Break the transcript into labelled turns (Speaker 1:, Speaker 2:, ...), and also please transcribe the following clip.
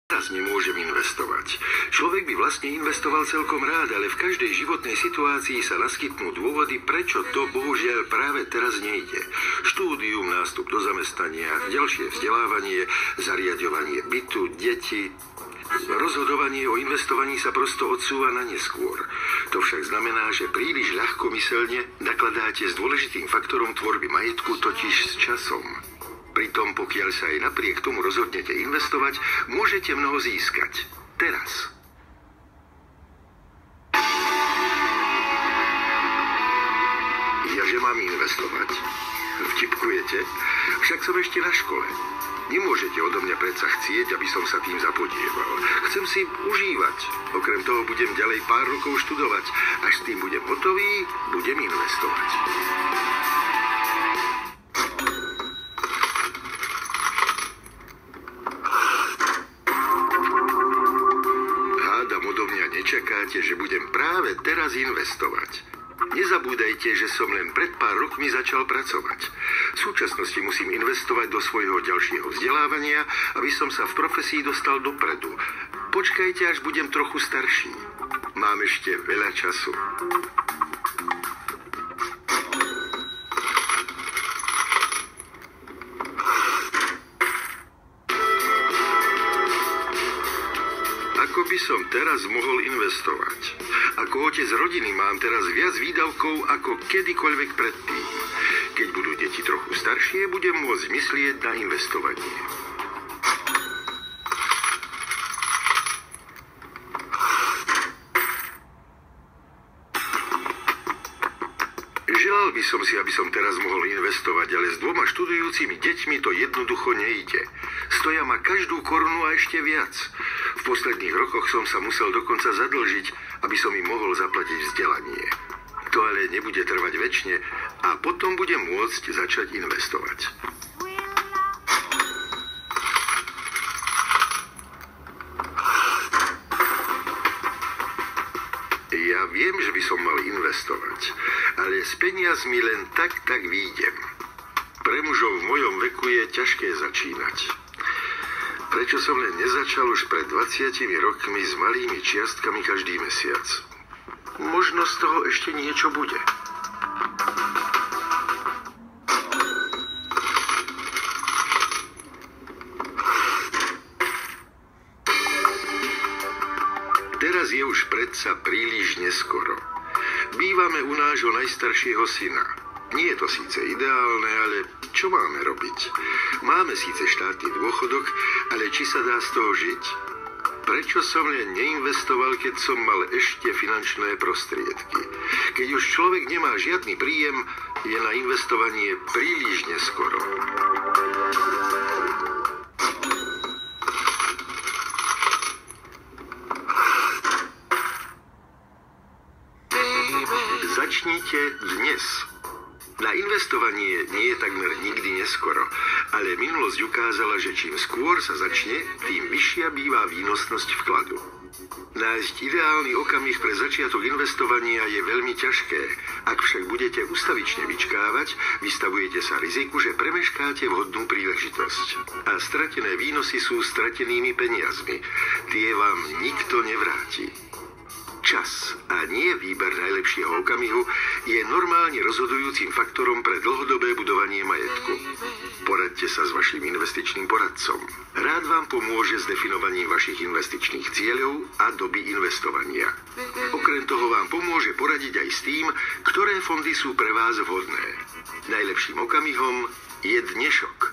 Speaker 1: Teraz nemôžem investovať. Človek by vlastne investoval celkom rád, ale v každej životnej situácii sa naskytnú dôvody, prečo to bohužiaľ práve teraz nejde. Štúdium, nástup do zamestnania, ďalšie vzdelávanie, zariaďovanie bytu, deti. Rozhodovanie o investovaní sa prosto odsúva na neskôr. To však znamená, že príliš ľahkomyselne nakladáte s dôležitým faktorom tvorby majetku, totiž s časom. Pritom, pokiaľ sa aj napriek tomu rozhodnete investovať, môžete mnoho získať. Teraz. Jaže mám investovať? Vtipkujete? Však som ešte na škole. Nemôžete odo mňa predsa chcieť, aby som sa tým zapodieval. Chcem si užívať. Okrem toho budem ďalej pár rokov študovať. Až s tým budem hotový, budem investovať. Nečakáte, že budem práve teraz investovať. Nezabúdajte, že som len pred pár rokmi začal pracovať. V súčasnosti musím investovať do svojho ďalšieho vzdelávania, aby som sa v profesii dostal dopredu. Počkajte, až budem trochu starší. Mám ešte veľa času. Ako by som teraz mohol investovať? Ako otec rodiny mám teraz viac výdavkov ako kedykoľvek predtým. Keď budú deti trochu staršie, budem môcť myslieť na investovanie. Želal by som si, aby som teraz mohol investovať, ale s 2 študujúcimi deťmi to jednoducho nejde. Stoja ma každú korunu a ešte viac. V posledných rokoch som sa musel dokonca zadlžiť, aby som im mohol zaplatiť vzdelanie. To ale nebude trvať večne a potom budem môcť začať investovať. Ja viem, že by som mal investovať, ale s peniazmi len tak výjdem. Pre mužov v mojom veku je ťažké začínať. Prečo som len nezačal už pred 20 rokmi s malými čiastkami každý mesiac? Možno z toho ešte niečo bude. Teraz je už predsa príliš neskoro. Bývame u nášho najstaršieho syna. Nie je to síce ideálne, ale čo máme robiť? Máme síce štátny dôchodok, ale či sa dá z toho žiť? Prečo som len neinvestoval, keď som mal ešte finančné prostriedky? Keď už človek nemá žiadny príjem, je na investovanie príliš neskoro. Začnite dnes. Na investovanie nie je takmer nikdy neskoro, ale minulosť ukázala, že čím skôr sa začne, tým vyššia býva výnosnosť vkladu. Nájsť ideálny okamih pre začiatok investovania je veľmi ťažké. Ak však budete ustavične vyčkávať, vystavujete sa riziku, že premeškáte vhodnú príležitosť. A stratené výnosy sú stratenými peniazmi. Tie vám nikto nevráti. Čas a nie výber najlepšieho okamihu je normálne rozhodujúcim faktorom pre dlhodobé budovanie majetku. Poradte sa s vašim investičným poradcom. Rád vám pomôže s definovaním vašich investičných cieľov a doby investovania. Okrem toho vám pomôže poradiť aj s tým, ktoré fondy sú pre vás vhodné. Najlepším okamihom je dnešok.